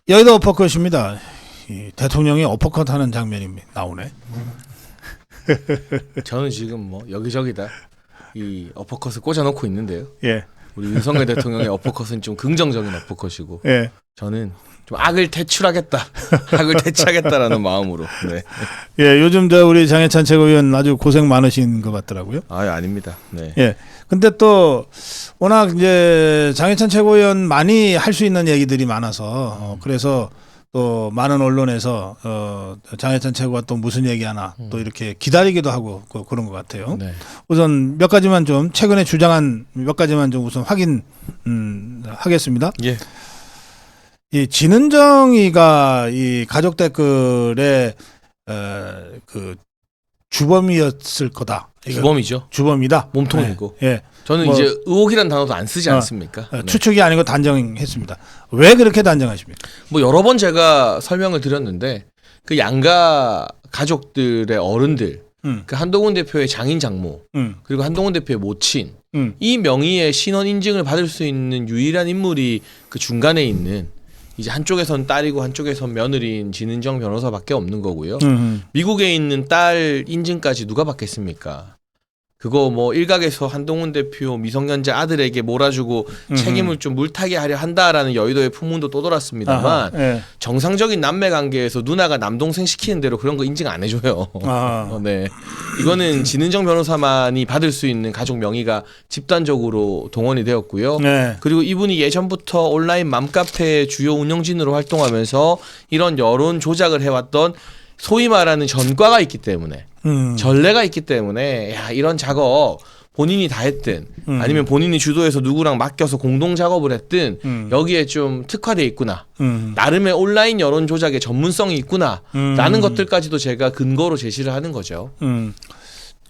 여의도 어퍼컷입니다. 이 대통령이 어퍼컷하는 장면이 나오네. 저는 지금 뭐 여기저기다 이 어퍼컷을 꽂아놓고 있는데요. 예, 우리 윤석열 대통령의 어퍼컷은 좀 긍정적인 어퍼컷이고 예. 저는 좀 악을 퇴출하겠다, 악을 퇴치하겠다라는 마음으로. 네. 예, 요즘 우리 장해찬 최고위원 아주 고생 많으신 것 같더라고요. 아닙니다. 네. 예. 근데 또 워낙 이제 장해찬 최고위원 많이 할 수 있는 얘기들이 많아서 그래서 또 많은 언론에서 장해찬 최고가 또 무슨 얘기하나 또 이렇게 기다리기도 하고 그런 것 같아요. 네. 우선 몇 가지만 좀 최근에 주장한 몇 가지만 좀 우선 확인 하겠습니다. 예. 이 진은정이가 이 가족 댓글에 그 주범이었을 거다. 주범이죠. 주범이다. 몸통이고. 예. 저는 뭐, 이제 의혹이란 단어도 안 쓰지 않습니까? 네. 추측이 아니고 단정했습니다. 왜 그렇게 단정하십니까? 뭐 여러 번 제가 설명을 드렸는데 그 양가 가족들의 어른들, 그 한동훈 대표의 장인 장모, 그리고 한동훈 대표의 모친, 이 명의의 신원 인증을 받을 수 있는 유일한 인물이 그 중간에 있는 이제 한쪽에선 딸이고 한쪽에선 며느리인 진은정 변호사밖에 없는 거고요. 미국에 있는 딸 인증까지 누가 받겠습니까? 그거 뭐 일각에서 한동훈 대표 미성년자 아들에게 몰아주고 책임을 좀 물타기 하려 한다라는 여의도의 풍문도 떠돌았습니다만 예. 정상적인 남매 관계에서 누나가 남동생 시키는 대로 그런 거 인증 안 해줘요. 네, 이거는 진은정 변호사만이 받을 수 있는 가족 명의가 집단적으로 동원이 되었고요. 네. 그리고 이분이 예전부터 온라인 맘카페 주요 운영진으로 활동하면서 이런 여론 조작을 해왔던 소위 말하는 전과가 있기 때문에 전례가 있기 때문에 야 이런 작업 본인이 다 했든 아니면 본인이 주도해서 누구랑 맡겨서 공동 작업을 했든 여기에 좀 특화돼 있구나. 나름의 온라인 여론 조작의 전문성이 있구나. 라는 것들까지도 제가 근거로 제시를 하는 거죠.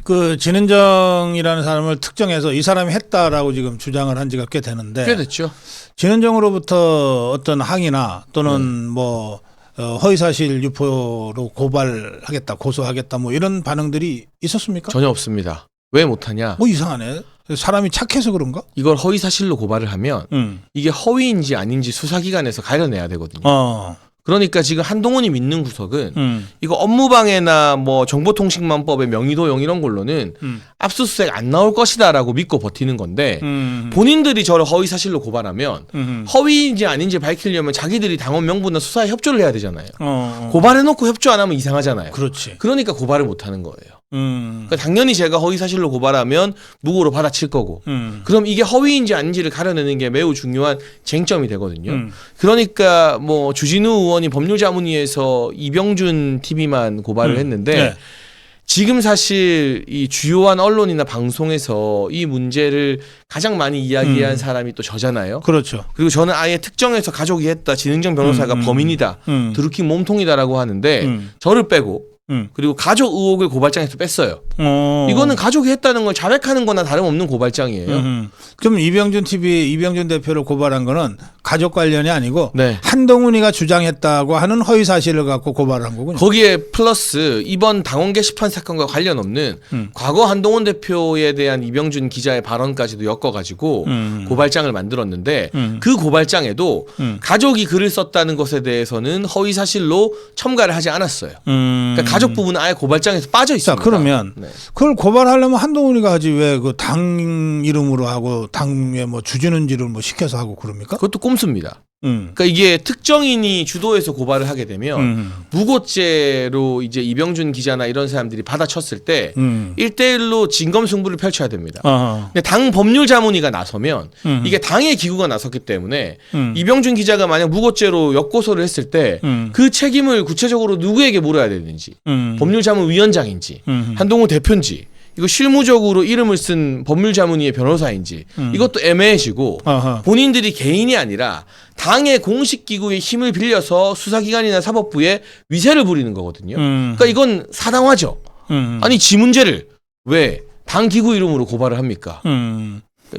그 진은정이라는 사람을 특정해서 이 사람이 했다라고 지금 주장을 한 지가 꽤 되는데 꽤 됐죠. 진은정으로부터 어떤 항의나 또는 뭐 허위사실 유포로 고발하겠다, 고소하겠다 뭐 이런 반응들이 있었습니까? 전혀 없습니다. 왜 못하냐? 뭐 이상하네. 사람이 착해서 그런가? 이걸 허위 사실로 고발을 하면 이게 허위인지 아닌지 수사기관에서 가려내야 되거든요. 그러니까 지금 한동훈이 믿는 구석은 이거 업무방해나 뭐 정보통신망법의 명의도용 이런 걸로는 압수수색 안 나올 것이다라고 믿고 버티는 건데 본인들이 저를 허위 사실로 고발하면 허위인지 아닌지 밝히려면 자기들이 당원 명부나 수사에 협조를 해야 되잖아요. 고발해놓고 협조 안 하면 이상하잖아요. 그렇지. 그러니까 고발을 못 하는 거예요. 그러니까 당연히 제가 허위 사실로 고발하면 무고로 받아칠 거고 그럼 이게 허위인지 아닌지를 가려내는 게 매우 중요한 쟁점이 되거든요. 그러니까 뭐 주진우 의원이 법률자문위에서 이병준 TV만 고발을 했는데 네. 지금 사실 이 주요한 언론이나 방송에서 이 문제를 가장 많이 이야기한 사람이 또 저잖아요. 그렇죠. 그리고 저는 아예 특정해서 가족이 했다. 진은정 변호사가 범인이다. 드루킹 몸통이다라고 하는데 저를 빼고 그리고 가족 의혹을 고발장에서 뺐어요. 이거는 가족이 했다는 걸 자백하는 거나 다름없는 고발장이에요. 그럼 이병준 TV 이병준 대표를 고발한 거는 가족 관련이 아니고 네. 한동훈이가 주장했다고 하는 허위 사실을 갖고 고발한 거군요. 거기에 플러스 이번 당원 게시판 사건과 관련 없는 과거 한동훈 대표에 대한 이병준 기자의 발언까지도 엮어가지고 고발장을 만들었는데 그 고발장에도 가족이 글을 썼다는 것에 대해서는 허위 사실로 첨가를 하지 않았어요. 그러니까 가족 부분은 아예 고발장에서 빠져 있습니다. 자, 그러면 네. 그걸 고발하려면 한동훈이가 하지 왜 그 당 이름으로 하고 당에 뭐 주진은지를 뭐 시켜서 하고 그럽니까? 그것도 꼼수입니다. 그러니까 이게 특정인이 주도해서 고발을 하게 되면 무고죄로 이제 이병준 기자나 이런 사람들이 받아쳤을 때 1대1로 진검승부를 펼쳐야 됩니다. 근데 당 법률자문위가 나서면 이게 당의 기구가 나섰기 때문에 이병준 기자가 만약 무고죄로 역고소를 했을 때 그 책임을 구체적으로 누구에게 물어야 되는지 법률자문위원장인지 한동훈 대표인지 이거 실무적으로 이름을 쓴 법률자문위의 변호사인지 이것도 애매해지고 본인들이 개인이 아니라 당의 공식기구의 힘을 빌려서 수사기관이나 사법부에 위세를 부리는 거거든요. 그러니까 이건 사당화죠. 아니 지 문제를 왜 당 기구 이름으로 고발을 합니까?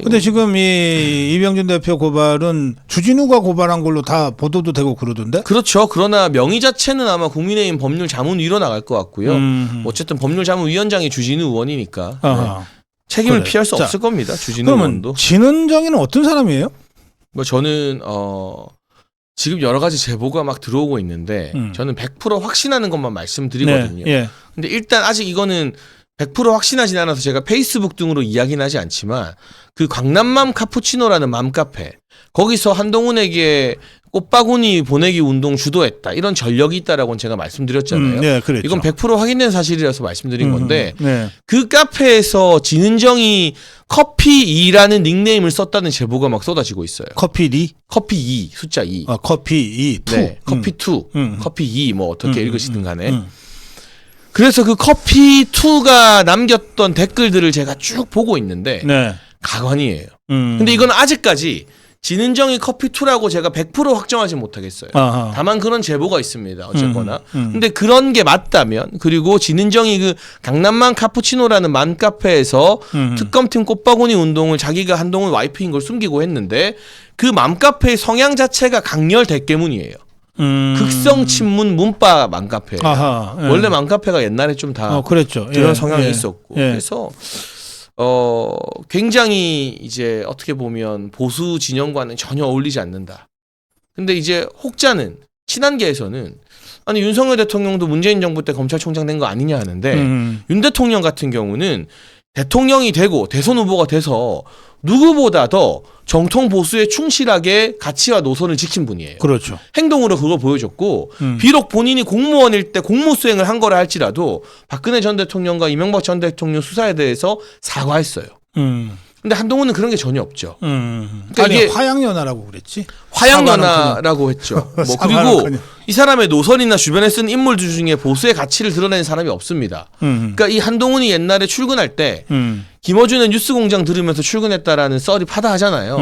근데 지금 이 이병준 대표 고발은 주진우가 고발한 걸로 다 보도도 되고 그러던데? 그렇죠. 그러나 명의 자체는 아마 국민의힘 법률자문위로 나갈 것 같고요. 어쨌든 법률자문위원장이 주진우 의원이니까 네. 책임을 그래. 피할 수 자, 없을 겁니다. 주진우 그러면 의원도. 진은정이는 어떤 사람이에요? 뭐 저는 지금 여러 가지 제보가 막 들어오고 있는데 저는 100% 확신하는 것만 말씀드리거든요. 네, 예. 근데 일단 아직 이거는 100% 확신하진 않아서 제가 페이스북 등으로 이야기는 하지 않지만 그 광남맘 카푸치노라는 맘카페 거기서 한동훈에게 꽃바구니 보내기 운동 주도했다 이런 전력이 있다라고는 제가 말씀드렸잖아요. 네, 그랬죠. 이건 100% 확인된 사실이라서 말씀드린 건데 네. 그 카페에서 진은정이 커피 2라는 닉네임을 썼다는 제보가 막 쏟아지고 있어요. 커피 리? 커피 2 숫자 2. 커피 이 투. 네, 커피 2, 커피 2 뭐 어떻게 읽으시든 간에. 음. 그래서 그 커피 2가 남겼던 댓글들을 제가 쭉 보고 있는데 네. 가관이에요. 근데 이건 아직까지 진은정이 커피 2라고 제가 100% 확정하지 못하겠어요. 아하. 다만 그런 제보가 있습니다. 어쨌거나. 근데 그런 게 맞다면 그리고 진은정이 그 강남맘 카푸치노라는 맘카페에서 특검팀 꽃바구니 운동을 자기가 한동훈 와이프인 걸 숨기고 했는데 그 맘카페의 성향 자체가 강렬 대깨문이에요. 극성 친문 문바 맘카페예요. 아하, 예. 원래 맘카페가 옛날에 좀 다 그랬죠. 그런 예, 성향이 예, 있었고 예. 그래서 굉장히 이제 어떻게 보면 보수 진영과는 전혀 어울리지 않는다. 근데 이제 혹자는 친한계에서는 아니 윤석열 대통령도 문재인 정부 때 검찰총장 된 거 아니냐 하는데 윤 대통령 같은 경우는 대통령이 되고 대선 후보가 돼서 누구보다 더 정통 보수에 충실하게 가치와 노선을 지킨 분이에요. 그렇죠. 행동으로 그걸 보여줬고 비록 본인이 공무원일 때 공무 수행을 한 거라 할지라도 박근혜 전 대통령과 이명박 전 대통령 수사에 대해서 사과했어요. 근데 한동훈은 그런 게 전혀 없죠. 그러니까 아니 이게 화양연화라고 그랬지. 화양연화라고 했죠. 뭐 그리고 사과는 이 사람의 노선이나 주변에 쓴 인물들 중에 보수의 가치를 드러내는 사람이 없습니다. 그러니까 이 한동훈이 옛날에 출근할 때 김어준의 뉴스공장 들으면서 출근했다라는 썰이 파다하잖아요.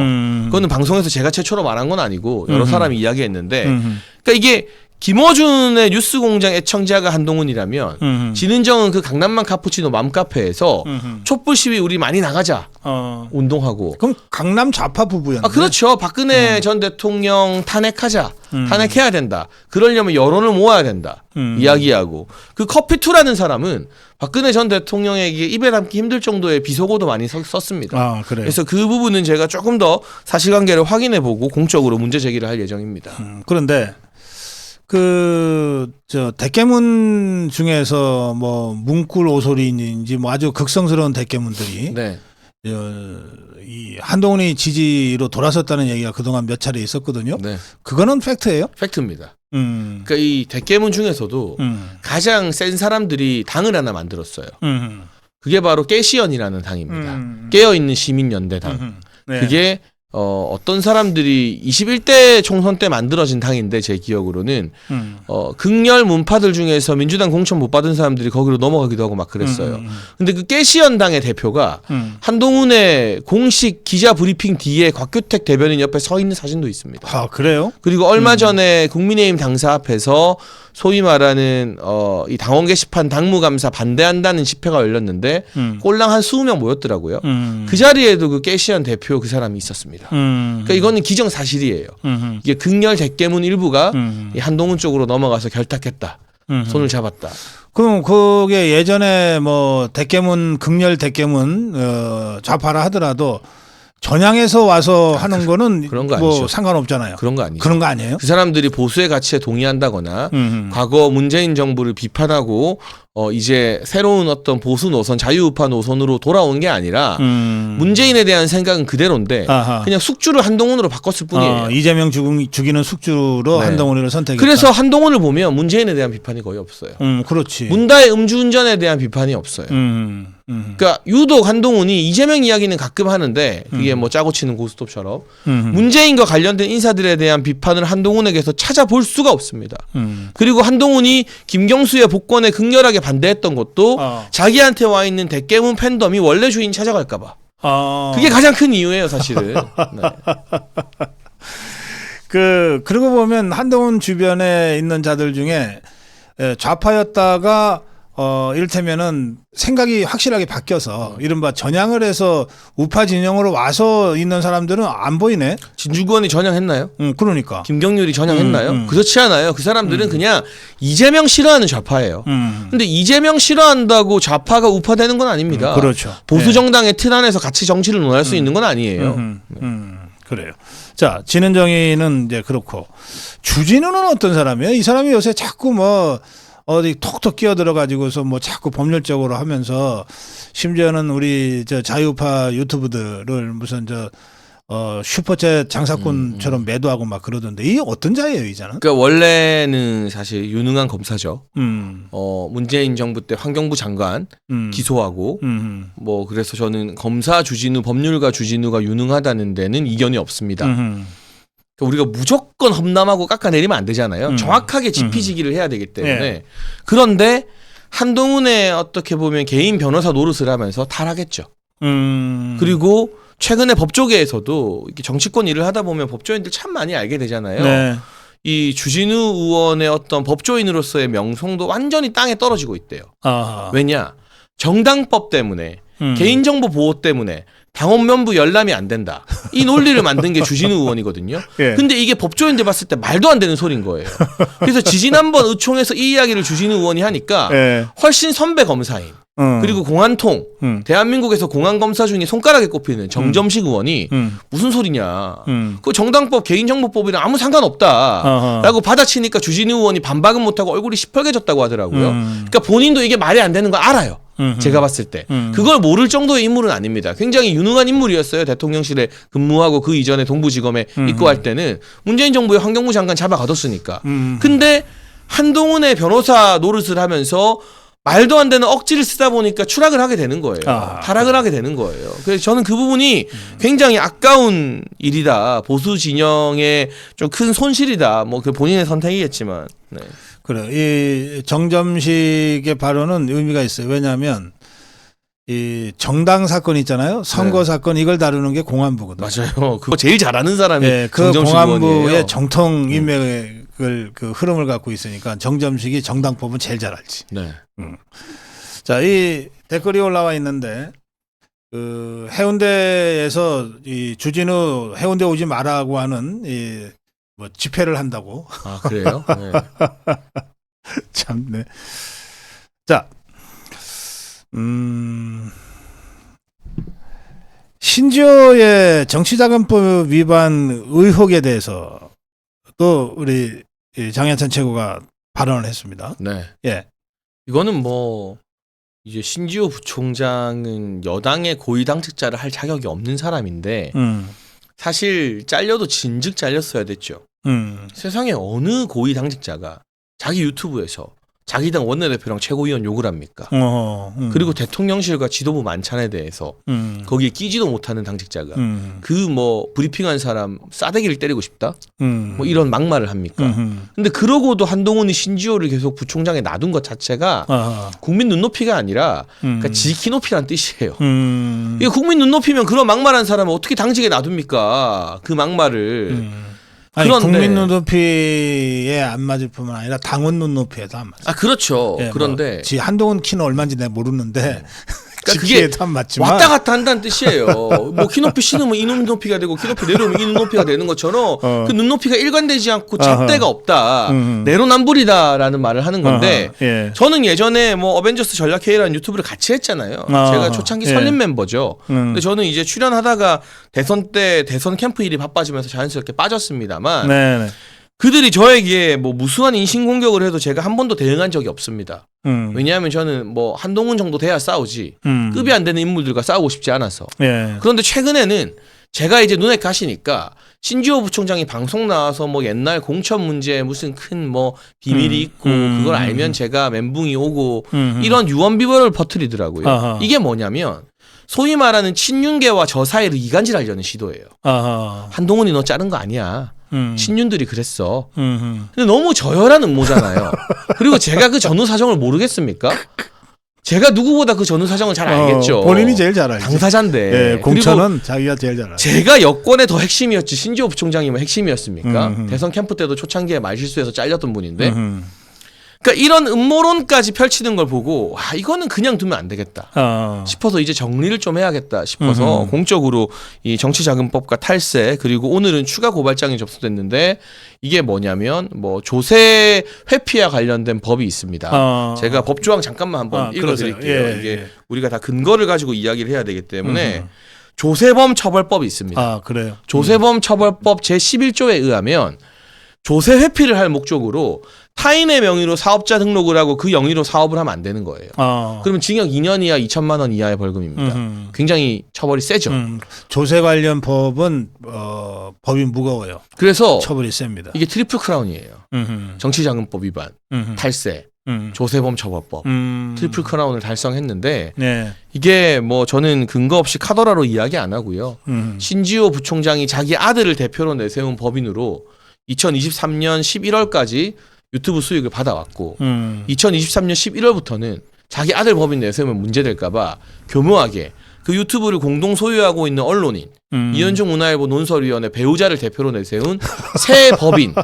그거는 방송에서 제가 최초로 말한 건 아니고 여러 사람이 이야기했는데 그러니까 이게 김어준의 뉴스공장 애청자가 한동훈이라면 진은정은 그 강남맘 카푸치노 맘카페에서 촛불 시위 우리 많이 나가자 운동하고 그럼 강남 좌파 부부였네. 아 그렇죠. 박근혜 전 대통령 탄핵하자. 탄핵해야 된다. 그러려면 여론을 모아야 된다. 이야기하고 그 커피2라는 사람은 박근혜 전 대통령에게 입에 담기 힘들 정도의 비속어도 많이 썼습니다. 아, 그래요. 그래서 그 부분은 제가 조금 더 사실관계를 확인해보고 공적으로 문제 제기를 할 예정입니다. 그런데 저 대깨문 중에서 뭐 문꿀 오소리인지 뭐 아주 극성스러운 대깨문들이 네. 이 한동훈이 지지로 돌아섰다는 얘기가 그동안 몇 차례 있었거든요. 네. 그거는 팩트예요? 팩트입니다. 그러니까 이 대깨문 중에서도 가장 센 사람들이 당을 하나 만들었어요. 그게 바로 깨시연이라는 당입니다. 깨어있는 시민연대당. 네. 그게 어떤 사람들이 21대 총선 때 만들어진 당인데 제 기억으로는 극렬 문파들 중에서 민주당 공천 못 받은 사람들이 거기로 넘어가기도 하고 막 그랬어요. 근데 그 깨시연당의 대표가 한동훈의 공식 기자 브리핑 뒤에 곽규택 대변인 옆에 서 있는 사진도 있습니다. 아, 그래요? 그리고 얼마 전에 국민의힘 당사 앞에서 소위 말하는 이 당원 게시판 당무감사 반대한다는 집회가 열렸는데 꼴랑 한 20명 모였더라고요. 그 자리에도 그 깨시연 대표 그 사람이 있었습니다. 그러니까 이거는 기정사실이에요. 이게 극렬 대깨문 일부가 이 한동훈 쪽으로 넘어가서 결탁했다. 손을 잡았다. 그럼 그게 예전에 뭐 대깨문 극렬 대깨문 좌파라 하더라도 전향해서 와서 하는 거는 그런 거 뭐 아니죠. 상관없잖아요. 그런 거 아니죠. 그런 거 아니에요? 그 사람들이 보수의 가치에 동의한다거나 과거 문재인 정부를 비판하고 이제 새로운 어떤 보수 노선, 자유우파 노선으로 돌아온 게 아니라 문재인에 대한 생각은 그대로인데 아하. 그냥 숙주를 한동훈으로 바꿨을 뿐이에요. 이재명 죽이는 숙주로 네. 한동훈을 선택했다. 그래서 한동훈을 보면 문재인에 대한 비판이 거의 없어요. 그렇지. 문다의 음주운전에 대한 비판이 없어요. 그러니까 유독 한동훈이 이재명 이야기는 가끔 하는데 그게 뭐 짜고 치는 고스톱처럼 문재인과 관련된 인사들에 대한 비판을 한동훈에게서 찾아볼 수가 없습니다. 그리고 한동훈이 김경수의 복권에 극렬하게 반대했던 것도 자기한테 와 있는 대깨문 팬덤이 원래 주인 찾아갈까 봐. 그게 가장 큰 이유예요, 사실은. 네. 그러고 보면 한동훈 주변에 있는 자들 중에 좌파였다가 이를테면은 생각이 확실하게 바뀌어서 이른바 전향을 해서 우파 진영으로 와서 있는 사람들은 안 보이네. 진주권이 전향했나요? 그러니까. 김경률이 전향했나요? 그렇지 않아요. 그 사람들은 그냥 이재명 싫어하는 좌파예요. 근데 이재명 싫어한다고 좌파가 우파되는 건 아닙니다. 그렇죠. 보수 정당의 틀 안에서 같이 정치를 논할 수 있는 건 아니에요. 그래요. 자, 진은정이는 이제 그렇고 주진우는 어떤 사람이에요? 이 사람이 요새 자꾸 뭐 어디 톡톡 끼어들어가지고서 뭐 자꾸 법률적으로 하면서 심지어는 우리 저 자유파 유튜브들을 무슨 슈퍼챗 장사꾼처럼 매도하고 막 그러던데 이게 어떤 자예요, 이 자는? 그러니까 원래는 사실 유능한 검사죠. 문재인 정부 때 환경부 장관 기소하고 뭐 그래서 저는 검사 주진우, 법률가 주진우가 유능하다는 데는 이견이 없습니다. 그러니까 우리가 무조건 험담하고 깎아내리면 안 되잖아요. 정확하게 지피지기를 해야 되기 때문에. 네. 그런데 한동훈의 어떻게 보면 개인 변호사 노릇을 하면서 탈하겠죠. 그리고 최근에 법조계에서도 이렇게 정치권 일을 하다 보면 법조인들 참 많이 알게 되잖아요. 네. 이 주진우 의원의 어떤 법조인으로서의 명성도 완전히 땅에 떨어지고 있대요. 아하. 왜냐? 정당법 때문에 개인정보 보호 때문에 당원 명부 열람이 안 된다. 이 논리를 만든 게 주진우 의원이거든요. 예. 근데 이게 법조인들 봤을 때 말도 안 되는 소린 거예요. 그래서 지지난번 의총에서 이 이야기를 주진우 의원이 하니까 예. 훨씬 선배 검사인 그리고 공안통 대한민국에서 공안검사 중에 손가락에 꼽히는 정점식 의원이 무슨 소리냐. 그 정당법 개인정보법이랑 아무 상관없다라고 받아치니까 주진우 의원이 반박은 못하고 얼굴이 시뻘개졌다고 하더라고요. 그러니까 본인도 이게 말이 안 되는 거 알아요. 제가 봤을 때 그걸 모를 정도의 인물은 아닙니다. 굉장히 유능한 인물이었어요. 대통령실에 근무하고 그 이전에 동부지검에 입고할 때는 문재인 정부의 환경부 장관 잡아가뒀으니까. 근데 한동훈의 변호사 노릇을 하면서 말도 안 되는 억지를 쓰다 보니까 추락을 하게 되는 거예요. 타락을 하게 되는 거예요. 그래서 저는 그 부분이 굉장히 아까운 일이다. 보수 진영의 좀 큰 손실이다. 뭐 그 본인의 선택이겠지만. 네. 그래. 이 정점식의 발언은 의미가 있어요. 왜냐하면 이 정당 사건 있잖아요. 선거 네. 사건 이걸 다루는 게 공안부거든요. 맞아요. 그거 제일 잘하는 사람이 네, 그 정점식 공안부의 의원이에요. 정통 인맥을 그 흐름을 갖고 있으니까 정점식이 정당법은 제일 잘 알지. 네. 자, 이 댓글이 올라와 있는데 그 해운대에서 이 주진우 해운대 오지 마라고 하는 이 뭐 집회를 한다고. 아 그래요? 네. 참네. 자, 신지호의 정치자금법 위반 의혹에 대해서 또 우리 장현찬 최고가 발언을 했습니다. 네. 예. 이거는 뭐 이제 신지호 부총장은 여당의 고위 당직자를 할 자격이 없는 사람인데 사실 잘려도 진즉 잘렸어야 됐죠. 세상에 어느 고위 당직자가 자기 유튜브에서 자기 당 원내대표랑 최고위원 욕을 합니까? 그리고 대통령실과 지도부 만찬에 대해서 거기에 끼지도 못하는 당직자가 그 뭐 브리핑한 사람 싸대기를 때리고 싶다? 뭐 이런 막말을 합니까? 근데 그러고도 한동훈이 신지호를 계속 부총장에 놔둔 것 자체가 국민 눈높이가 아니라 그러니까 지키 높이란 뜻이에요. 이게 국민 눈높이면 그런 막말한 사람을 어떻게 당직에 놔둡니까? 그 막말을. 아니, 그런데 국민 눈높이에 안 맞을 뿐만 아니라 당원 눈높이에도 안 맞아. 아 그렇죠. 예, 그런데 뭐, 지 한동훈 키는 얼마인지 내가 모르는데 그러니까 그게 지키에도 안 맞지만 왔다 갔다 한다는 뜻이에요. 뭐 키높이 신으면 이 눈높이가 되고 키높이 내려오면 이 눈높이가 되는 것처럼 그 눈높이가 일관되지 않고 잣대가 없다. 내로남불이다라는 말을 하는 건데 예. 저는 예전에 뭐 어벤져스 전략회의라는 유튜브를 같이 했잖아요. 제가 초창기 설립 멤버죠. 근데 저는 이제 출연하다가 대선 때 대선 캠프 일이 바빠지면서 자연스럽게 빠졌습니다만 네네. 그들이 저에게 뭐 무수한 인신공격을 해도 제가 한 번도 대응한 적이 없습니다. 왜냐하면 저는 뭐 한동훈 정도 돼야 싸우지 급이 안 되는 인물들과 싸우고 싶지 않아서. 예. 그런데 최근에는 제가 이제 눈에 가시니까 신지호 부총장이 방송 나와서 뭐 옛날 공천 문제에 무슨 큰 뭐 비밀이 있고 그걸 알면 제가 멘붕이 오고 이런 유언비어를 퍼뜨리더라고요. 아하. 이게 뭐냐면 소위 말하는 친윤계와 저 사이를 이간질하려는 시도예요. 아하. 한동훈이 너 자른 거 아니야. 친윤들이 그랬어. 음흠. 근데 너무 저열한 음모잖아요. 그리고 제가 그 전후 사정을 모르겠습니까? 제가 누구보다 그 전후 사정을 잘 알겠죠. 본인이 제일 잘 알죠. 당사자인데. 예, 공천은 자기가 제일 잘 알죠. 제가 여권의 더 핵심이었지 신지호 부총장이 뭐 핵심이었습니까? 대선 캠프 때도 초창기에 말실수해서 잘렸던 분인데. 그러니까 이런 음모론까지 펼치는 걸 보고 아 이거는 그냥 두면 안 되겠다 싶어서 이제 정리를 좀 해야겠다 싶어서 공적으로 이 정치자금법과 탈세 그리고 오늘은 추가 고발장이 접수됐는데 이게 뭐냐면 뭐 조세 회피와 관련된 법이 있습니다. 제가 법조항 잠깐만 한번 읽어드릴게요. 예, 이게 예. 우리가 다 근거를 가지고 이야기를 해야 되기 때문에 조세범 처벌법이 있습니다. 아, 그래요. 조세범 처벌법 제11조에 의하면 조세 회피를 할 목적으로 타인의 명의로 사업자 등록을 하고 그 영위로 사업을 하면 안 되는 거예요. 그러면 징역 2년 이하 2천만 원 이하의 벌금입니다. 굉장히 처벌이 세죠. 조세 관련 법은 법이 무거워요. 그래서 처벌이 셉니다. 이게 트리플 크라운이에요. 정치자금법 위반, 탈세, 조세범 처벌법, 트리플 크라운을 달성했는데 네. 이게 뭐 저는 근거 없이 카더라로 이야기 안 하고요. 신지호 부총장이 자기 아들을 대표로 내세운 법인으로 2023년 11월까지 유튜브 수익을 받아왔고 2023년 11월부터는 자기 아들 법인 내세우면 문제될까봐 교묘하게 그 유튜브를 공동 소유하고 있는 언론인 이현중 문화일보 논설위원회 배우자를 대표로 내세운 새 법인,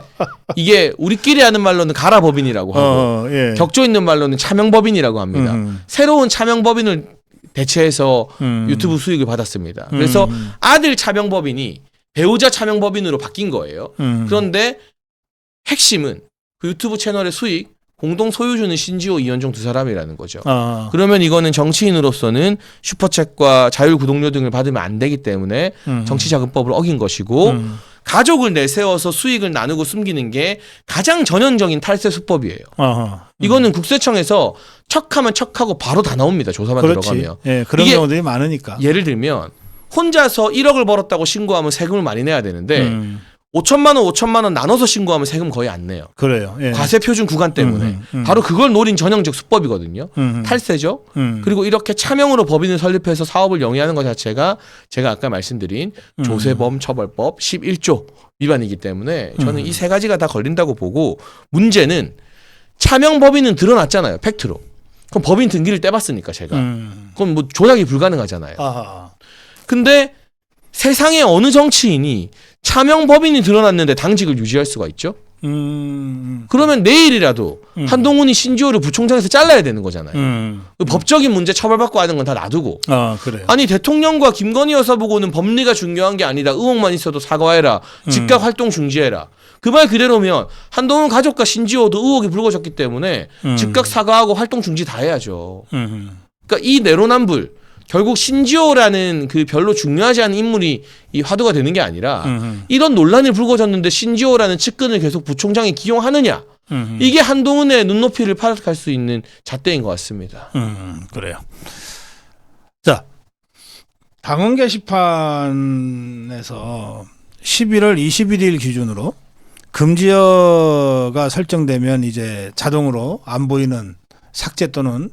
이게 우리끼리 하는 말로는 가라 법인이라고 하고 예. 격조 있는 말로는 차명 법인이라고 합니다. 새로운 차명 법인을 대체해서 유튜브 수익을 받았습니다. 그래서 아들 차명 법인이 배우자 차명 법인으로 바뀐 거예요. 그런데 핵심은 그 유튜브 채널의 수익 공동 소유주는 신지호, 이현종 두 사람이라는 거죠. 그러면 이거는 정치인으로서는 슈퍼챗과 자율 구독료 등을 받으면 안 되기 때문에 정치자금법을 어긴 것이고 가족을 내세워서 수익을 나누고 숨기는 게 가장 전형적인 탈세 수법이에요. 이거는 국세청에서 척하면 척하고 바로 다 나옵니다. 조사만 그렇지. 들어가면. 예, 그런 경우들이 많으니까. 예를 들면 혼자서 1억을 벌었다고 신고하면 세금을 많이 내야 되는데 5천만 원 나눠서 신고하면 세금 거의 안 내요. 그래요. 예. 과세 표준 구간 때문에. 바로 그걸 노린 전형적 수법이거든요. 탈세죠. 그리고 이렇게 차명으로 법인을 설립해서 사업을 영위하는 것 자체가 제가 아까 말씀드린 조세범 처벌법 11조 위반이기 때문에 저는 이 세 가지가 다 걸린다고 보고, 문제는 차명 법인은 드러났잖아요. 팩트로. 그럼 법인 등기를 떼봤으니까 제가. 그건 뭐 조작이 불가능하잖아요. 아하. 근데 세상에 어느 정치인이 차명 법인이 드러났는데 당직을 유지할 수가 있죠? 그러면 내일이라도 한동훈이 신지호를 부총장에서 잘라야 되는 거잖아요. 법적인 문제 처벌받고 하는 건 다 놔두고. 그래요. 아니 대통령과 김건희 여사 보고는 법리가 중요한 게 아니다. 의혹만 있어도 사과해라. 즉각 활동 중지해라. 그 말 그대로면 한동훈 가족과 신지호도 의혹이 불거졌기 때문에 즉각 사과하고 활동 중지 다 해야죠. 그러니까 이 내로남불, 결국 신지호라는 그 별로 중요하지 않은 인물이 이 화두가 되는 게 아니라 이런 논란이 불거졌는데 신지호라는 측근을 계속 부총장에 기용하느냐, 이게 한동훈의 눈높이를 파악할 수 있는 잣대인 것 같습니다. 그래요. 자, 당원 게시판에서 11월 21일 기준으로 금지어가 설정되면 이제 자동으로 안 보이는 삭제 또는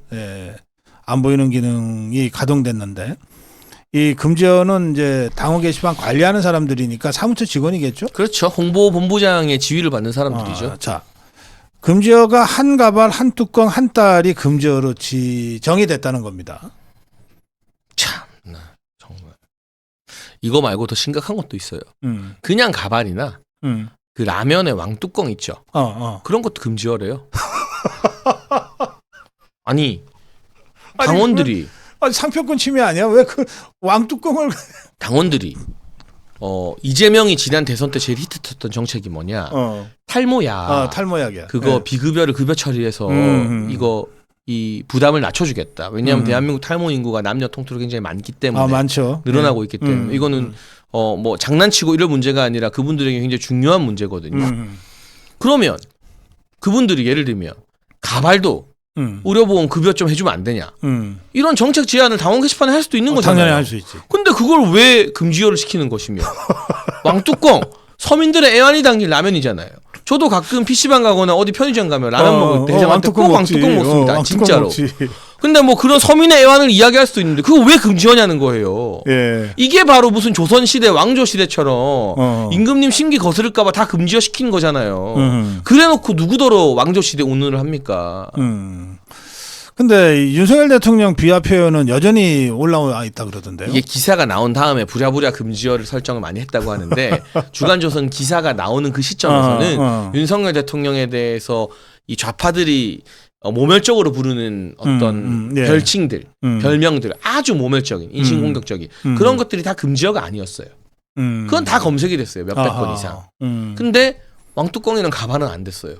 안 보이는 기능이 가동됐는데, 이 금지어는 이제 당원 게시판 관리하는 사람들이니까 사무처 직원이겠죠? 그렇죠. 홍보본부장의 지휘를 받는 사람들이죠. 자, 금지어가 한 가발, 한 뚜껑, 한 달이 금지어로 지정이 됐다는 겁니다. 참나, 정말. 이거 말고 더 심각한 것도 있어요. 그냥 가발이나 그 라면의 왕뚜껑 있죠. 그런 것도 금지어래요. 아니 당원들이 상표권 침해 아니야? 왜 그 왕뚜껑을 당원들이 이재명이 지난 대선 때 제일 히트쳤던 정책이 뭐냐? 탈모약. 탈모약이야. 그거 비급여를 급여 처리해서 이거 이 부담을 낮춰주겠다. 왜냐하면 대한민국 탈모 인구가 남녀 통틀어 굉장히 많기 때문에 많죠. 늘어나고 있기 때문에 이거는 뭐 장난치고 이럴 문제가 아니라 그분들에게 굉장히 중요한 문제거든요. 그러면 그분들이 예를 들면 가발도 의료보험 급여 좀 해주면 안 되냐, 이런 정책 제안을 당원 게시판에 할 수도 있는 거잖아요. 당연히 할 수 있지. 근데 그걸 왜 금지어를 시키는 것이며 왕뚜껑, 서민들의 애환이 담긴 라면이잖아요. 저도 가끔 PC방 가거나 어디 편의점 가면 라면 먹을 때 회장한테 꼭 왕뚜껑 먹습니다. 진짜로. 근데 뭐 그런 서민의 애환을 이야기할 수도 있는데 그거 왜 금지하냐는 거예요. 예. 이게 바로 무슨 조선시대 왕조시대처럼 임금님 심기 거스를까봐 다 금지어 시키는 거잖아요. 그래놓고 누구더러 왕조시대 운운을 합니까? 근데 윤석열 대통령 비하 표현은 여전히 올라와 있다 그러던데요. 이게 기사가 나온 다음에 부랴부랴 금지어를 설정을 많이 했다고 하는데 주간조선 기사가 나오는 그 시점에서는 윤석열 대통령에 대해서 이 좌파들이 모멸적으로 부르는 어떤 별칭들, 별명들, 아주 모멸적인, 인신공격적인 그런 것들이 다 금지어가 아니었어요. 그건 다 검색이 됐어요. 몇백 건 이상. 근데 왕뚜껑이랑 가발은 안 됐어요.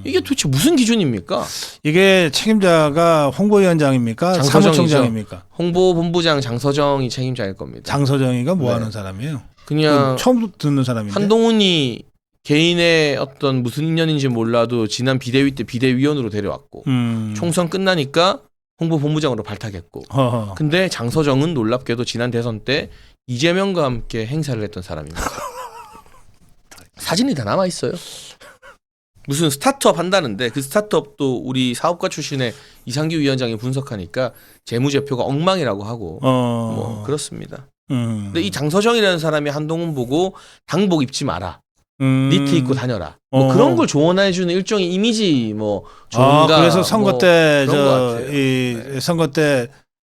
이게 도대체 무슨 기준입니까? 이게 책임자가 홍보위원장입니까? 장서정이죠. 사무총장입니까? 홍보본부장 장서정이 책임자일 겁니다. 장서정이가 뭐 네. 하는 사람이에요? 그냥 처음 듣는 사람인데. 한동훈이 개인의 어떤 무슨 인연인지 몰라도 지난 비대위 때 비대위원으로 데려왔고 총선 끝나니까 홍보본부장으로 발탁했고 허허. 근데 장서정은 놀랍게도 지난 대선 때 이재명과 함께 행사를 했던 사람입니다. 사진이 다 남아 있어요. 무슨 스타트업 한다는데 그 스타트업도 우리 사업가 출신의 이상규 위원장이 분석하니까 재무제표가 엉망이라고 하고 뭐 그렇습니다. 근데 이 장서정이라는 사람이 한동훈 보고 당복 입지 마라. 니트 입고 다녀라. 뭐 그런 걸 조언해주는 일종의 이미지 뭐 좋은가. 그래서 선거 뭐 때 그런 것 같아요. 이 선거 때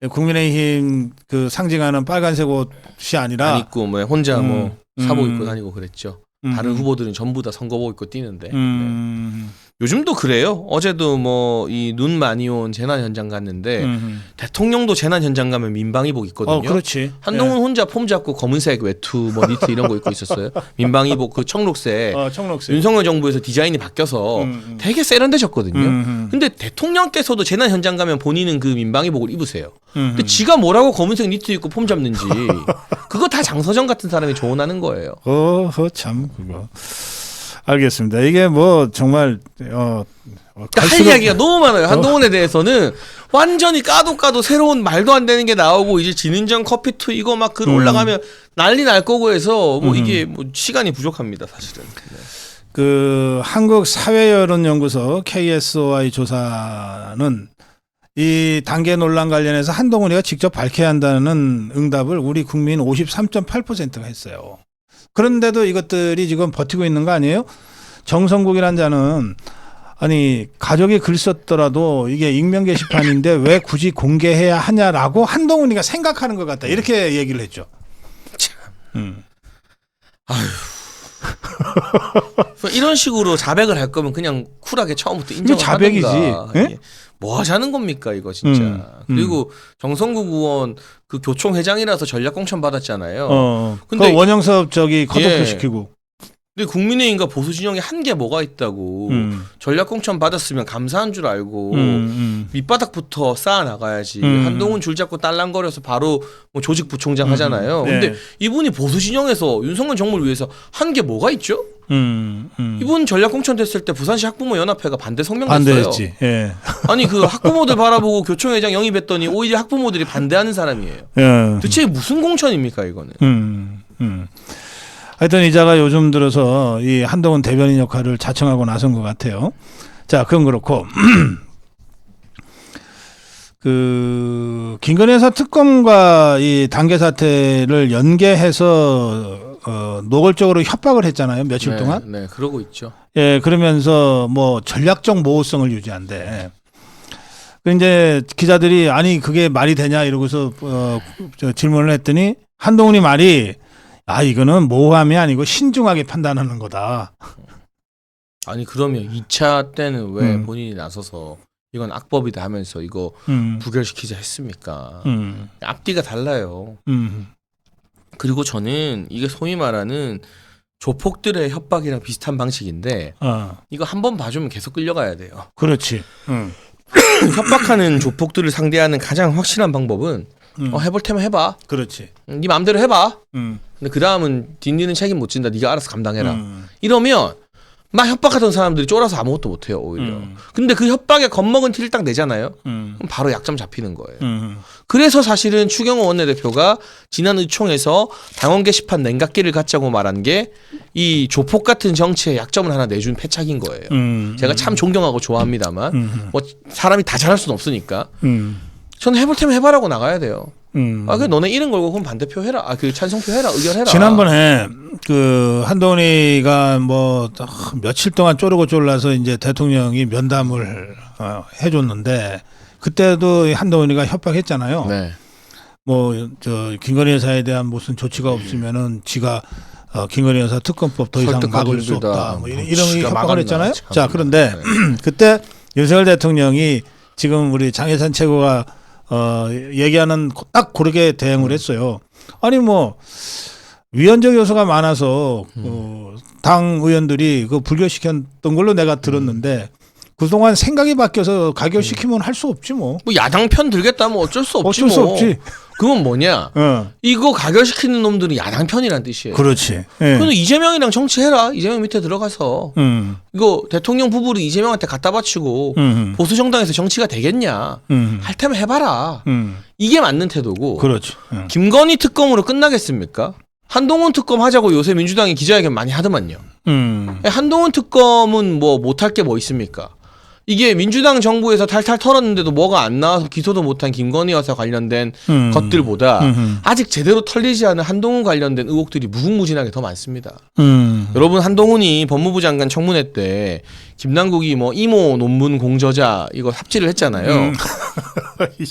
국민의힘 그 상징하는 빨간색 옷이 아니라 안 입고 뭐 혼자 뭐 사복 입고 다니고 그랬죠. 다른 후보들은 전부 다 선거복 입고 뛰는데. 네. 요즘도 그래요. 어제도 뭐 이 눈 많이 온 재난 현장 갔는데 대통령도 재난 현장 가면 민방위복 있거든요. 그렇지. 한동훈 혼자 폼 잡고 검은색 외투 뭐 니트 이런 거 입고 있었어요. 민방위복 그 청록색. 청록색. 윤석열 정부에서 디자인이 바뀌어서 되게 세련되셨거든요. 근데 대통령께서도 재난 현장 가면 본인은 그 민방위복을 입으세요. 근데 지가 뭐라고 검은색 니트 입고 폼 잡는지 그거 다 장서정 같은 사람이 조언하는 거예요. 참 그거. 알겠습니다. 이게 뭐 정말 그러니까 할 이야기가 너무 많아요. 한동훈에 대해서는 완전히 까도 새로운 말도 안 되는 게 나오고 이제 진인정 커피투 이거 막 글 올라가면 난리 날 거고 해서 뭐 이게 뭐 시간이 부족합니다, 사실은. 네. 그 한국 사회여론연구소 KSOI 조사는 이 단계 논란 관련해서 한동훈이가 직접 밝혀야 한다는 응답을 우리 국민 53.8%가 했어요. 그런데도 이것들이 지금 버티고 있는 거 아니에요? 정성국이라는 자는 아니 가족이 글 썼더라도 이게 익명 게시판인데 왜 굳이 공개해야 하냐라고 한동훈이가 생각하는 것 같다 이렇게 얘기를 했죠. 아휴. 이런 식으로 자백을 할 거면 그냥 쿨하게 처음부터 인정을 자백이지. 하든가. 예? 뭐 하자는 겁니까 이거 진짜. 그리고 정성국 의원 그 교총 회장이라서 전략공천 받았잖아요. 근데 근데 원영섭 저기 컷오프 시키고. 근데 국민의힘과 보수 진영에 한 게 뭐가 있다고 전략공천 받았으면 감사한 줄 알고 밑바닥부터 쌓아 나가야지. 한동훈 줄 잡고 딸랑거려서 바로 뭐 조직 부총장 하잖아요. 네. 근데 이분이 보수 진영에서 윤석열 정부를 위해서 한 게 뭐가 있죠? 이분 전략공천 됐을 때 부산시 학부모 연합회가 반대 성명 냈어요. 반대했지. 예. 아니 그 학부모들 바라보고 교총회장 영입했더니 오히려 학부모들이 반대하는 사람이에요. 예. 대체 무슨 공천입니까 이거는? 하여튼 이자가 요즘 들어서 이 한동훈 대변인 역할을 자청하고 나선 것 같아요. 자, 그건 그렇고 그 김건희 여사 특검과 이 단계 사태를 연계해서 노골적으로 협박을 했잖아요. 며칠 동안. 네, 그러고 있죠. 예, 그러면서 뭐 전략적 모호성을 유지한대. 그 이제 기자들이 아니 그게 말이 되냐 이러고서 질문을 했더니 한동훈이 말이 이거는 모호함이 아니고 신중하게 판단하는 거다. 아니 그러면 2차 때는 왜 본인이 나서서 이건 악법이다 하면서 이거 부결시키자 했습니까? 앞뒤가 달라요. 그리고 저는 이게 소위 말하는 조폭들의 협박이랑 비슷한 방식인데 이거 한번 봐주면 계속 끌려가야 돼요. 그렇지. 협박하는 조폭들을 상대하는 가장 확실한 방법은 해볼 테면 해봐. 그렇지. 네 마음대로 해봐. 근데 그 다음은 뒷일은 책임 못 진다. 네가 알아서 감당해라. 이러면 막 협박하던 사람들이 쫄아서 아무것도 못해요 오히려. 근데 그 협박에 겁먹은 티를 딱 내잖아요. 그럼 바로 약점 잡히는 거예요. 그래서 사실은 추경호 원내대표가 지난 의총에서 당원 게시판 냉각기를 갖자고 말한 게 이 조폭 같은 정치의 약점을 하나 내준 패착인 거예요. 제가 참 존경하고 좋아합니다만 뭐 사람이 다 잘할 수는 없으니까. 저는 해볼 테면 해봐라고 나가야 돼요. 그 너네 이름 걸고 그럼 반대표 해라. 그 찬성표 해라. 의견해라. 지난번에 그 한동훈이가 뭐 며칠 동안 쪼르고 쫄라서 이제 대통령이 면담을 해줬는데 그때도 한동훈이가 협박했잖아요. 네. 뭐 저 김건희 여사에 대한 무슨 조치가 없으면은 지가 김건희 여사 특검법 더 이상 막을 수 없다. 뭐 이런 협박을 했잖아요. 자, 그런데 그때 윤석열 대통령이 지금 우리 장혜찬 최고가 얘기하는 딱 고르게 대응을 했어요. 아니 뭐 위헌적 요소가 많아서 당 의원들이 그 불결시켰던 걸로 내가 들었는데 그동안 생각이 바뀌어서 가결시키면 할 수 없지 뭐. 뭐 야당 편 들겠다면 어쩔 수 없지. 어쩔 수 없지. 그건 뭐냐? 이거 가결시키는 놈들은 야당 편이란 뜻이에요. 그렇지. 예. 그럼 이재명이랑 정치해라. 이재명 밑에 들어가서 이거 대통령 부부를 이재명한테 갖다 바치고 보수 정당에서 정치가 되겠냐? 할 테면 해봐라. 이게 맞는 태도고. 그렇지. 김건희 특검으로 끝나겠습니까? 한동훈 특검 하자고 요새 민주당이 기자회견 많이 하더만요. 한동훈 특검은 뭐 못할 게 뭐 있습니까? 이게 민주당 정부에서 탈탈 털었는데도 뭐가 안 나와서 기소도 못한 김건희 여사 관련된 것들보다 아직 제대로 털리지 않은 한동훈 관련된 의혹들이 무궁무진하게 더 많습니다. 여러분 한동훈이 법무부 장관 청문회 때 김남국이 뭐 이모 논문 공저자 이거 삽질을 했잖아요.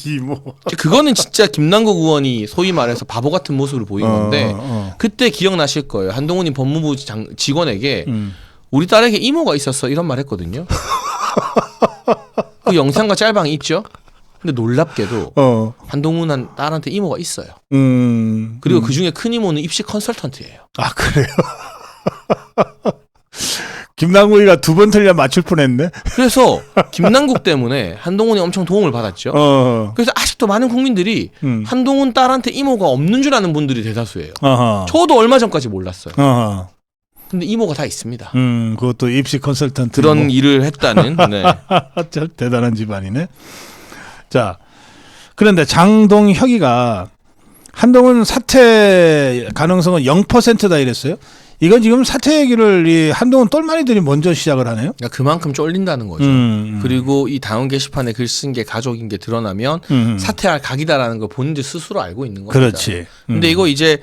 이모. 그거는 진짜 김남국 의원이 소위 말해서 바보 같은 모습을 보인 건데 그때 기억나실 거예요. 한동훈이 법무부 직원에게 우리 딸에게 이모가 있었어 이런 말 했거든요. 그 영상과 짤방이 있죠. 근데 놀랍게도 한동훈 딸한테 이모가 있어요. 그리고 그 중에 큰 이모는 입시 컨설턴트예요. 아 그래요? 김남국이가 2번 틀려 맞출 뻔했네. 그래서 김남국 때문에 한동훈이 엄청 도움을 받았죠. 그래서 아직도 많은 국민들이 한동훈 딸한테 이모가 없는 줄 아는 분들이 대다수예요. 저도 얼마 전까지 몰랐어요. 근데 이모가 다 있습니다. 그것도 입시 컨설턴트 그런 뭐. 일을 했다는. 네. 참 대단한 집안이네. 자, 그런데 장동혁이가 한동훈 사퇴 가능성은 0%다 이랬어요. 이건 지금 사퇴 얘기를 이 한동훈 똘마니들이 먼저 시작을 하네요. 그러니까 그만큼 쫄린다는 거죠. 그리고 이 당원 게시판에 글 쓴 게 가족인 게 드러나면 사퇴할 각이다라는 걸 본인들 스스로 알고 있는 겁니다. 그렇지. 근데 이거 이제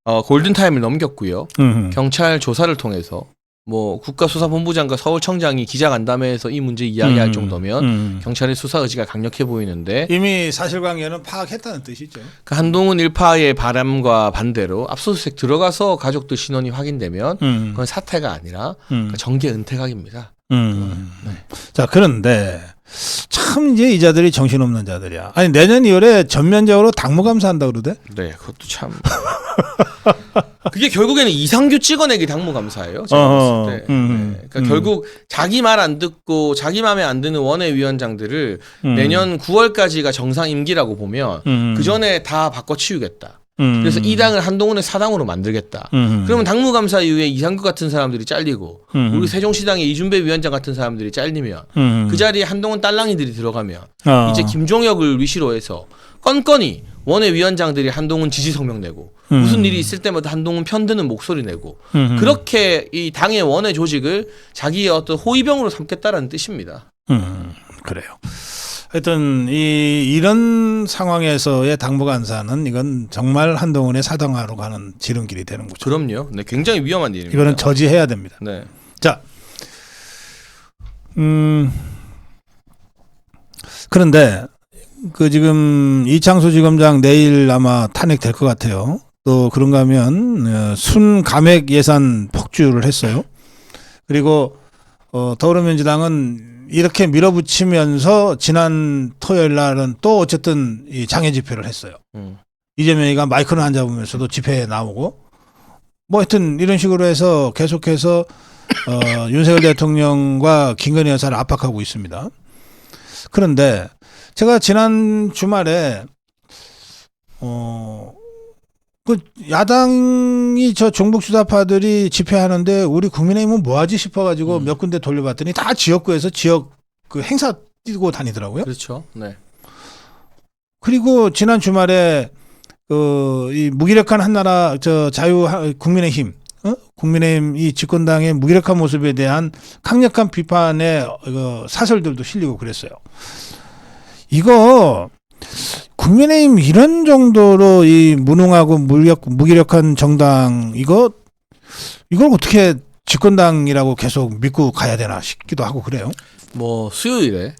골든타임을 넘겼고요. 경찰 조사를 통해서 뭐 국가수사본부장과 서울청장이 기자간담회에서 이 문제 이야기할 정도면 경찰의 수사 의지가 강력해 보이는데 이미 사실관계는 파악했다는 뜻이죠. 그 한동훈 일파의 바람과 반대로 압수수색 들어가서 가족들 신원이 확인되면 그건 사퇴가 아니라 정계 은퇴각입니다. 네. 자, 그런데 참 이제 이 자들이 정신없는 자들이야. 아니 내년 2월에 전면적으로 당무감사한다 그러대? 네, 그것도 참. 그게 결국에는 이상규 찍어내기 당무감사예요. 제가 봤을 때. 네. 그러니까 결국 자기 말 안 듣고 자기 마음에 안 드는 원외위원장들을 내년 9월까지가 정상 임기라고 보면 그 전에 다 바꿔치우겠다. 그래서 이 당을 한동훈의 사당으로 만들겠다. 그러면 당무감사 이후에 이상규 같은 사람들이 잘리고 우리 세종시당의 이준배 위원장 같은 사람들이 잘리면 그 자리에 한동훈 딸랑이들이 들어가면 이제 김종혁을 위시로 해서 건건이 원외위원장들이 한동훈 지지 성명 내고 무슨 일이 있을 때마다 한동훈 편드는 목소리 내고 그렇게 이 당의 원외 조직을 자기의 어떤 호위병으로 삼겠다라는 뜻입니다. 그래요. 하여튼 이런 상황에서의 당무감사는 이건 정말 한동훈의 사당화로 가는 지름길이 되는 거죠. 그럼요. 네, 굉장히 위험한 일입니다. 이거는 저지해야 됩니다. 네. 자, 그런데 그 지금 이창수 지검장 내일 아마 탄핵될 것 같아요. 또 그런가 하면 순감액 예산 폭주를 했어요. 그리고 더불어민주당은 이렇게 밀어붙이면서 지난 토요일 날은 또 어쨌든 이 장애 집회를 했어요. 이재명이가 마이크를 안 잡으면서도 집회에 나오고 뭐 하여튼 이런 식으로 해서 계속해서 윤석열 대통령과 김건희 여사를 압박하고 있습니다. 그런데 제가 지난 주말에 그 야당이 저 종북주사파들이 집회하는데 우리 국민의힘은 뭐하지 싶어가지고 몇 군데 돌려봤더니 다 지역구에서 지역 그 행사 뛰고 다니더라고요. 그렇죠. 네. 그리고 지난 주말에 이 무기력한 한나라 국민의힘 국민의힘 이 집권당의 무기력한 모습에 대한 강력한 비판의 사설들도 실리고 그랬어요. 이거 국민의힘 이런 정도로 이 무능하고 무기력한 정당 이걸 어떻게 집권당이라고 계속 믿고 가야 되나 싶기도 하고 그래요. 뭐 수요일에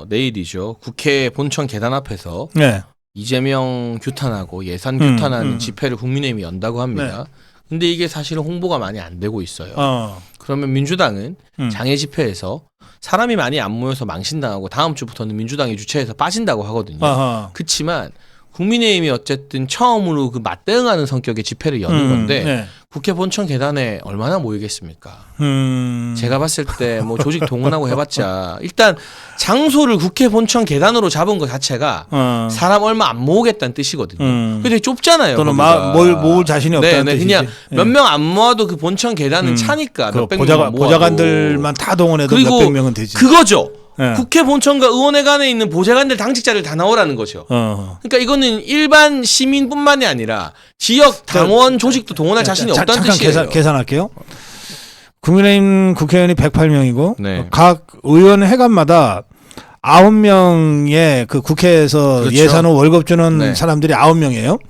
내일이죠. 국회 본청 계단 앞에서 네. 이재명 규탄하고 예산 규탄하는 집회를 국민의힘이 연다고 합니다. 네. 근데 이게 사실은 홍보가 많이 안 되고 있어요. 그러면 민주당은 장애 집회에서 사람이 많이 안 모여서 망신당하고 다음 주부터는 민주당이 주최해서 빠진다고 하거든요. 그렇지만 국민의힘이 어쨌든 처음으로 그 맞대응하는 성격의 집회를 여는 건데 네. 국회 본청 계단에 얼마나 모이겠습니까? 제가 봤을 때 뭐 조직 동원하고 해봤자 일단 장소를 국회 본청 계단으로 잡은 것 자체가 사람 얼마 안 모으겠다는 뜻이거든요. 근데 좁잖아요. 또는 거기가. 모을 자신이 없다는 뜻이지. 그냥 몇 명 안 모아도 그 본청 계단은 차니까 그 몇백 명 보좌관들만 다 동원해도 몇백 명은 되지. 그거죠. 네. 국회 본청과 의원회관에 있는 보좌관들 당직자를 다 나오라는 거죠. 그러니까 이거는 일반 시민뿐만이 아니라 지역 당원 조직도 동원할 자신이 없다는 뜻이에요. 잠깐 계산할게요. 국민의힘 국회의원이 108명이고 네. 각 의원회관마다 9명의 그 국회에서 그렇죠. 예산후 월급 주는 네. 사람들이 9명이에요.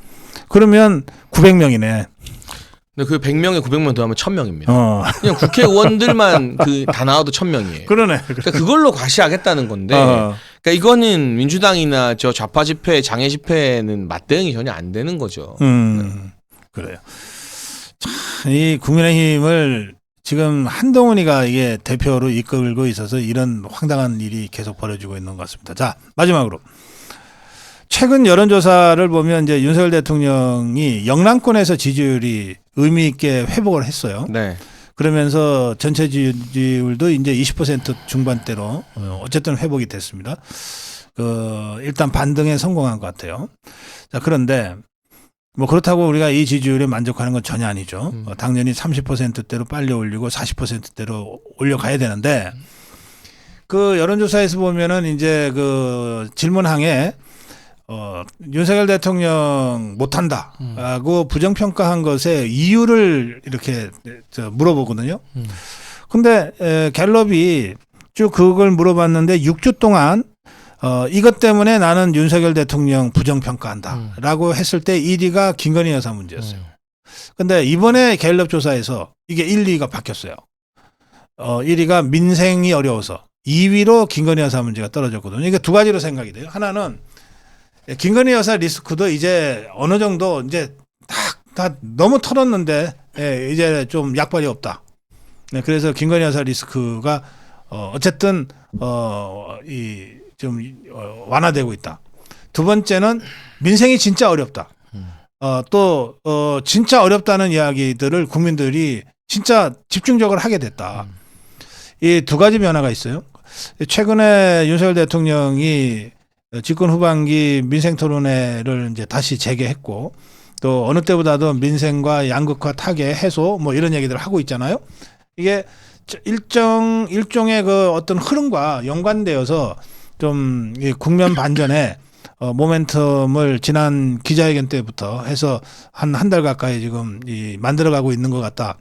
그러면 900명이네. 근데 그 100명에 900명 더하면 1000명입니다. 그냥 국회의원들만 그 다 나와도 1000명이에요. 그러네. 그러니까 그걸로 과시하겠다는 건데, 그러니까 이거는 민주당이나 저 좌파 집회, 장애 집회는 맞대응이 전혀 안 되는 거죠. 그래요. 참, 이 국민의힘을 지금 한동훈이가 이게 대표로 이끌고 있어서 이런 황당한 일이 계속 벌어지고 있는 것 같습니다. 자, 마지막으로. 최근 여론조사를 보면 이제 윤석열 대통령이 영남권에서 지지율이 의미 있게 회복을 했어요. 네. 그러면서 전체 지지율도 이제 20% 중반대로 어쨌든 회복이 됐습니다. 일단 반등에 성공한 것 같아요. 자, 그런데 뭐 그렇다고 우리가 이 지지율에 만족하는 건 전혀 아니죠. 당연히 30%대로 빨리 올리고 40%대로 올려가야 되는데 그 여론조사에서 보면은 이제 그 질문항에 윤석열 대통령 못한다라고 부정평가한 것에 이유를 이렇게 물어보거든요. 근데 갤럽이 쭉 그걸 물어봤는데 6주 동안 이것 때문에 나는 윤석열 대통령 부정평가한다라고 했을 때 1위가 김건희 여사 문제였어요. 근데 이번에 갤럽 조사에서 이게 1, 2위가 바뀌었어요. 1위가 민생이 어려워서 2위로 김건희 여사 문제가 떨어졌거든요. 이게 두 가지로 생각이 돼요. 하나는 김건희 여사 리스크도 이제 어느 정도 이제 다 너무 털었는데 이제 좀 약발이 없다. 그래서 김건희 여사 리스크가 어쨌든 좀 완화되고 있다. 두 번째는 민생이 진짜 어렵다. 또 진짜 어렵다는 이야기들을 국민들이 진짜 집중적으로 하게 됐다. 이 두 가지 변화가 있어요. 최근에 윤석열 대통령이 집권 후반기 민생 토론회를 이제 다시 재개했고 또 어느 때보다도 민생과 양극화 타개 해소 뭐 이런 얘기들을 하고 있잖아요. 이게 일종의 그 어떤 흐름과 연관되어서 좀 이 국면 반전에 모멘텀을 지난 기자회견 때부터 해서 한 달 가까이 지금 만들어가고 있는 것 같다.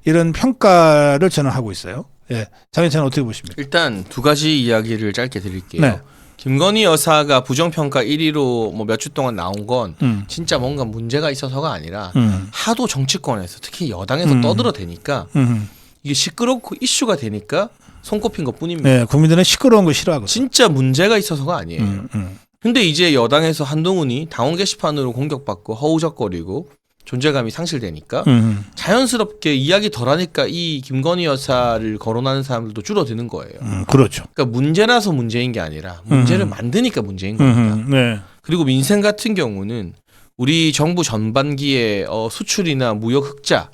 이런 평가를 저는 하고 있어요. 예, 장현찬은 어떻게 보십니까? 일단 두 가지 이야기를 짧게 드릴게요. 네. 김건희 여사가 부정평가 1위로 뭐 몇 주 동안 나온 건 진짜 뭔가 문제가 있어서가 아니라 하도 정치권에서 특히 여당에서 떠들어대니까 이게 시끄럽고 이슈가 되니까 손꼽힌 것 뿐입니다. 네, 국민들은 시끄러운 거 싫어하거든요. 진짜 문제가 있어서가 아니에요. 근데 이제 여당에서 한동훈이 당원 게시판으로 공격받고 허우적거리고 존재감이 상실되니까 자연스럽게 이야기 덜하니까 이 김건희 여사를 거론하는 사람들도 줄어드는 거예요. 그렇죠. 그러니까 문제라서 문제인 게 아니라 문제를 만드니까 문제인 겁니다. 네. 그리고 민생 같은 경우는 우리 정부 전반기에 수출이나 무역 흑자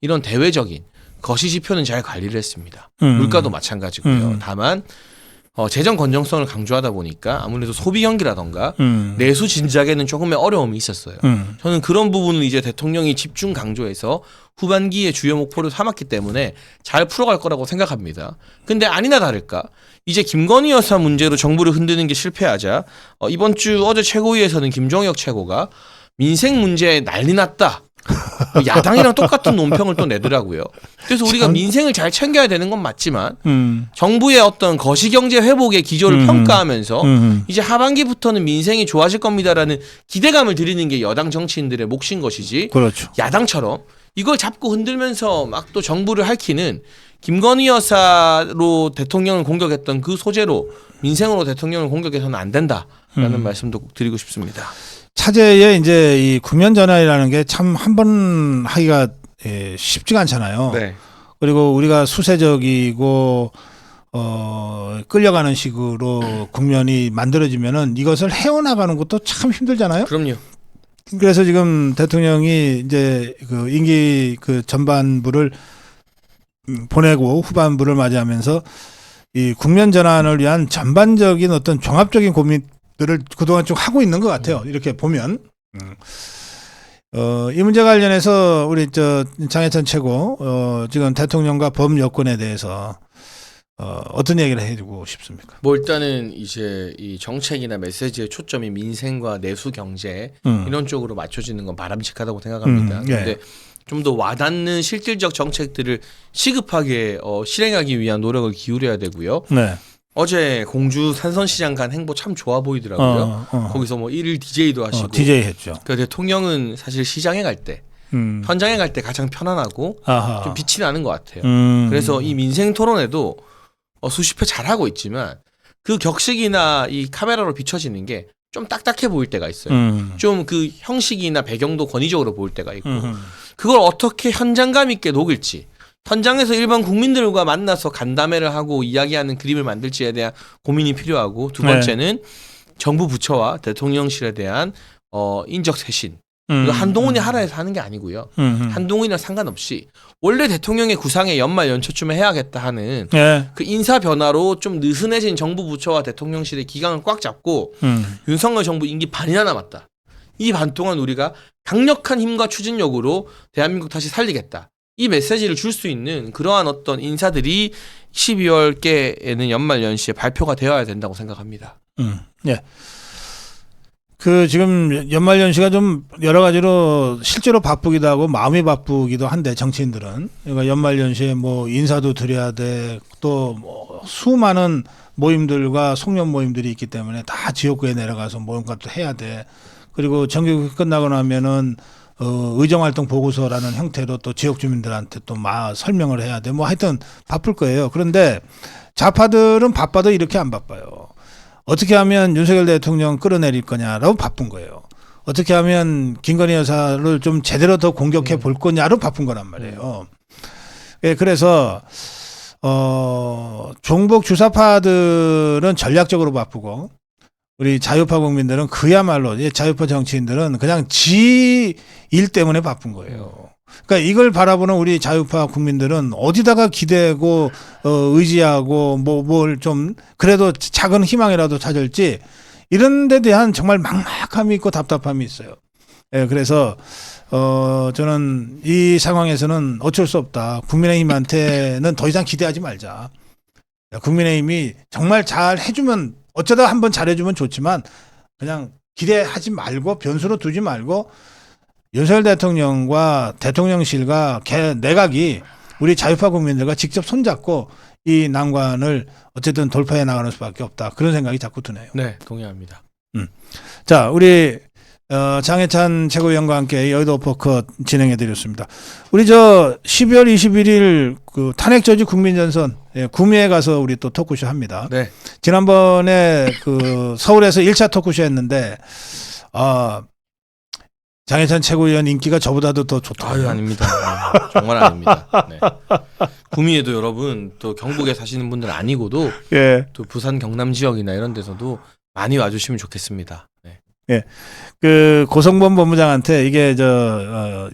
이런 대외적인 거시 지표는 잘 관리를 했습니다. 물가도 마찬가지고요. 다만 재정 건전성을 강조하다 보니까 아무래도 소비 경기라던가 내수 진작에는 조금의 어려움이 있었어요. 저는 그런 부분을 이제 대통령이 집중 강조해서 후반기에 주요 목표로 삼았기 때문에 잘 풀어갈 거라고 생각합니다. 근데 아니나 다를까 이제 김건희 여사 문제로 정부를 흔드는 게 실패하자 이번 주 어제 최고위에서는 김종혁 최고가 민생 문제에 난리 났다. 야당이랑 똑같은 논평을 또 내더라고요. 그래서 우리가 민생을 잘 챙겨야 되는 건 맞지만 정부의 어떤 거시경제 회복의 기조를 평가하면서 이제 하반기부터는 민생이 좋아질 겁니다라는 기대감을 드리는 게 여당 정치인들의 몫인 것이지. 그렇죠. 야당처럼 이걸 잡고 흔들면서 막 또 정부를 핥기는 김건희 여사로 대통령을 공격했던 그 소재로 민생으로 대통령을 공격해서는 안 된다라는 말씀도 꼭 드리고 싶습니다. 차제에 이제 이 국면 전환이라는 게 참 한 번 하기가 쉽지가 않잖아요. 네. 그리고 우리가 수세적이고 끌려가는 식으로 국면이 만들어지면은 이것을 헤어나가는 것도 참 힘들잖아요. 그럼요. 그래서 지금 대통령이 이제 그 임기 그 전반부를 보내고 후반부를 맞이하면서 이 국면 전환을 위한 전반적인 어떤 종합적인 고민들을 그동안 쭉 하고 있는 것 같아요. 이렇게 보면. 이 문제 관련해서 우리 장해찬 최고 지금 대통령과 법 여건에 대해서 어떤 얘기를 해주고 싶습니까? 뭐 일단은 이제 이 정책이나 메시지의 초점이 민생과 내수 경제 이런 쪽으로 맞춰지는 건 바람직하다고 생각합니다. 예. 근데 좀 더 와닿는 실질적 정책들을 시급하게 실행하기 위한 노력을 기울여야 되고요. 네. 어제 공주 산선시장 간 행보 참 좋아 보이더라고요. 거기서 뭐 일일 DJ도 하시고. DJ 했죠. 그 대통령은 사실 시장에 갈 때, 현장에 갈 때 가장 편안하고 아하. 좀 빛이 나는 것 같아요. 그래서 이 민생 토론에도 수십 회 잘하고 있지만 그 격식이나 이 카메라로 비춰지는 게 좀 딱딱해 보일 때가 있어요. 좀 그 형식이나 배경도 권위적으로 보일 때가 있고 그걸 어떻게 현장감 있게 녹일지 현장에서 일반 국민들과 만나서 간담회를 하고 이야기하는 그림을 만들지에 대한 고민이 필요하고 두 번째는 정부 부처와 대통령실에 대한 인적 쇄신. 이거 한동훈이 하라 해서 하는 게 아니고요. 한동훈이랑 상관없이 원래 대통령의 구상에 연말 연초쯤에 해야겠다 하는 그 인사 변화로 좀 느슨해진 정부 부처와 대통령실의 기강을 꽉 잡고 윤석열 정부 임기 반이나 남았다. 이 반 동안 우리가 강력한 힘과 추진력으로 대한민국 다시 살리겠다. 이 메시지를 줄 수 있는 그러한 어떤 인사들이 12월께에는 연말 연시에 발표가 되어야 된다고 생각합니다. 예. 그 지금 연말 연시가 좀 여러 가지로 실제로 바쁘기도 하고 마음이 바쁘기도 한데 정치인들은 그러니까 연말 연시에 뭐 인사도 드려야 돼. 또 뭐 수많은 모임들과 송년 모임들이 있기 때문에 다 지역구에 내려가서 뭔가 또 해야 돼. 그리고 정규국이 끝나고 나면은 의정활동 보고서라는 형태로 또 지역 주민들한테 또 설명을 해야 돼. 뭐 하여튼 바쁠 거예요. 그런데 좌파들은 바빠도 이렇게 안 바빠요. 어떻게 하면 윤석열 대통령 끌어내릴 거냐라고 바쁜 거예요. 어떻게 하면 김건희 여사를 좀 제대로 더 공격해 볼 거냐로 바쁜 거란 말이에요. 예, 그래서 종북 주사파들은 전략적으로 바쁘고 우리 자유파 국민들은 그야말로 자유파 정치인들은 그냥 지 일 때문에 바쁜 거예요. 그러니까 이걸 바라보는 우리 자유파 국민들은 어디다가 기대고 의지하고 뭘 좀 그래도 작은 희망이라도 찾을지 이런 데 대한 정말 막막함이 있고 답답함이 있어요. 예, 그래서 저는 이 상황에서는 어쩔 수 없다. 국민의힘한테는 더 이상 기대하지 말자. 국민의힘이 정말 잘 해주면 어쩌다 한번 잘해주면 좋지만 그냥 기대하지 말고 변수로 두지 말고 윤석열 대통령과 대통령실과 내각이 우리 자유파 국민들과 직접 손잡고 이 난관을 어쨌든 돌파해 나가는 수밖에 없다. 그런 생각이 자꾸 드네요. 네, 동의합니다. 자, 우리 장해찬 최고위원과 함께 여의도 오퍼컷 진행해 드렸습니다. 우리 12월 21일 그 탄핵 저지 국민전선 구미에 가서 우리 또 토크쇼 합니다. 네. 지난번에 그 서울에서 1차 토크쇼 했는데 장해찬 최고위원 인기가 저보다도 더 좋다고요. 아닙니다. 정말 아닙니다. 네. 구미에도 여러분 또 경북에 사시는 분들 아니고도 또 부산 경남 지역이나 이런 데서도 많이 와주시면 좋겠습니다. 네. 예, 그 고성범 본부장한테 이게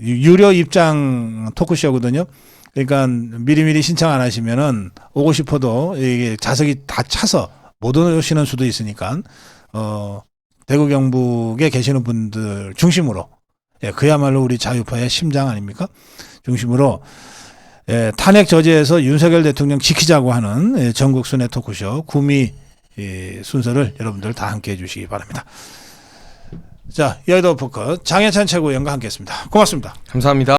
유료 입장 토크쇼거든요. 그러니까 미리미리 신청 안 하시면은 오고 싶어도 이게 좌석이 다 차서 못 오시는 수도 있으니까 대구 경북에 계시는 분들 중심으로 그야말로 우리 자유파의 심장 아닙니까? 중심으로 탄핵 저지에서 윤석열 대통령 지키자고 하는 전국 순회 토크쇼 구미 순서를 여러분들 다 함께 해주시기 바랍니다. 자, 여의도 오퍼컷 장해찬 최고위원과 함께했습니다. 고맙습니다. 감사합니다.